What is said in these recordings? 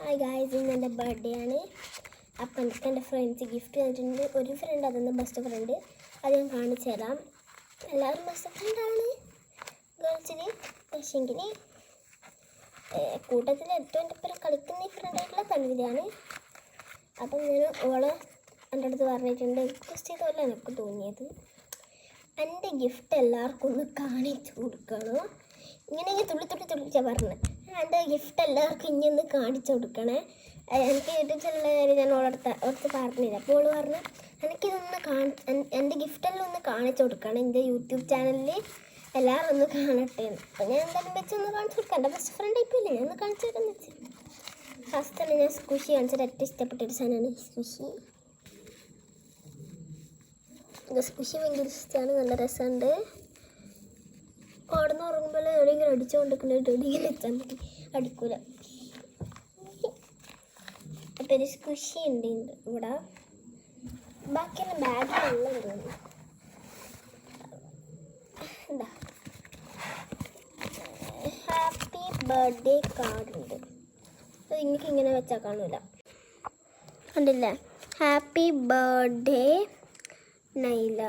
Hi guys, ഇന്ന് എൻ്റെ birthday ആണ്. അപ്പം എനിക്ക് എൻ്റെ ഫ്രണ്ട്സ് ഗിഫ്റ്റ് തന്നിട്ടുണ്ട്. ഒരു ഫ്രണ്ട് അതൊന്ന് ബെസ്റ്റ് ഫ്രണ്ട്, അത് ഞാൻ കാണിച്ചു തരാം. എല്ലാവരും ബെസ്റ്റ് ഫ്രണ്ടാണ് ഗേൾസിന്. പക്ഷെങ്കിൽ കൂട്ടത്തിൽ ഏറ്റവും എൻ്റെ പേര് കളിക്കുന്ന ഈ ഫ്രണ്ടായിട്ടുള്ള തൻവിധിയാണ്. അപ്പം ഞാൻ ഓള് എൻ്റെ അടുത്ത് പറഞ്ഞിട്ടുണ്ട്, റിക്വസ്റ്റ് ചെയ്തല്ല എനിക്ക് തോന്നിയത്, എൻ്റെ ഗിഫ്റ്റ് എല്ലാവർക്കും ഒന്ന് കാണിച്ചു കൊടുക്കണം. ഇങ്ങനെ തുള്ളിച്ചാൽ പറഞ്ഞത് എൻ്റെ ഗിഫ്റ്റ് എല്ലാവർക്കും ഇനി ഒന്ന് കാണിച്ചു കൊടുക്കണേ. എനിക്ക് യൂട്യൂബ് ചാനലിലെ കാര്യം ഞാൻ ഓളടുത്ത് പറഞ്ഞില്ല. അപ്പോൾ ഓള് പറഞ്ഞു എനിക്കിതൊന്ന് എൻ്റെ ഗിഫ്റ്റെല്ലാം ഒന്ന് കാണിച്ചു കൊടുക്കണം, എൻ്റെ യൂട്യൂബ് ചാനലിൽ എല്ലാവരും ഒന്ന് കാണട്ടെ. അപ്പോൾ ഞാൻ എന്തായാലും വെച്ചൊന്ന് കാണിച്ചു കൊടുക്കാം. എൻ്റെ ബെസ്റ്റ് ഫ്രണ്ട് ഇപ്പോൾ ഇല്ലേ, ഞാൻ ഒന്ന് കാണിച്ചു തരാമെന്ന് വെച്ച്. ഫസ്റ്റ് തന്നെ ഞാൻ സ്കുഷി കാണിച്ചത്. ഏറ്റവും ഇഷ്ടപ്പെട്ടൊരു സാധനമാണ് സ്കുഷി. സ്കുഷി ഭയങ്കര ഇഷ്ടമാണ്, നല്ല രസമുണ്ട്. ഓടുന്ന് ഉറങ്ങുമ്പോൾ എവിടെയെങ്കിലും അടിച്ചുകൊണ്ടിരിക്കുന്നുണ്ട്, എവിടെയെങ്കിലും വെച്ചാൽ മതി, അടിക്കൂല. അപ്പം ഒരു സ്കുഷി ഉണ്ട് ഇവിടെ. ബാക്കിയെല്ലാം ബാഗിലുള്ള വരുന്നു. എന്താ ഹാപ്പി ബർത്ത്ഡേ കാർഡുണ്ട്. അത് നിങ്ങൾക്ക് ഇങ്ങനെ വെച്ചാൽ കാണൂല, കണ്ടില്ലേ? Happy birthday Nyla.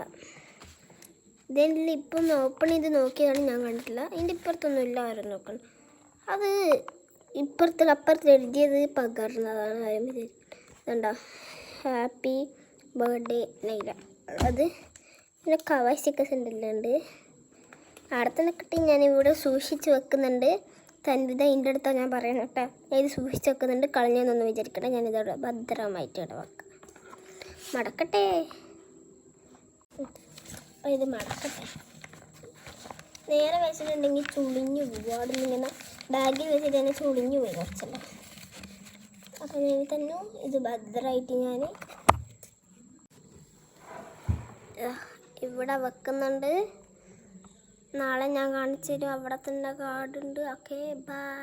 ഇതിൽ ഇപ്പം ഓപ്പൺ ചെയ്ത് നോക്കിയതാണ്, ഞാൻ കണ്ടിട്ടില്ല. ഇതിൻ്റെ ഇപ്പുറത്തൊന്നും ഇല്ല, ആരും നോക്കണം. അത് അപ്പുറത്ത് എഴുതിയത് പകർന്നതാണ്, ആരും വിചാരിക്കണ്ട. Happy birthday Nyla. അത് പിന്നെ കവർ സ്റ്റിക്കേഴ്സ് ഉണ്ടല്ലാണ്ട് അടുത്തന്നെ കിട്ടി. ഞാനിവിടെ സൂക്ഷിച്ച് വെക്കുന്നുണ്ട്. തൻവിധ ഇതിൻ്റെ അടുത്താണ് ഞാൻ പറയുന്നത് കേട്ടോ. ഇത് സൂക്ഷിച്ച് വെക്കുന്നുണ്ട്, കളഞ്ഞെന്നൊന്നും വിചാരിക്കട്ടെ. ഞാനിതോടെ ഭദ്രമായിട്ട് ഇവിടെ വെക്കാം. മടക്കട്ടെ, ഇത് മടക്കട്ടെ. നേരെ വെച്ചിട്ടുണ്ടെങ്കിൽ ചുളിഞ്ഞു പോകും. അവിടെ നിന്ന് ഇങ്ങനെ ബാഗിൽ വെച്ചിട്ട് തന്നെ ചുളിഞ്ഞു പോയി കുറച്ചല്ലോ. അപ്പം ഞാൻ തന്നെ ഇത് ഭദ്രമായിട്ട് ഞാൻ ഇവിടെ വെക്കുന്നുണ്ട്. നാളെ ഞാൻ കാണിച്ചു തരും. അവിടെ തന്നെ കാർഡുണ്ട്. Okay, by.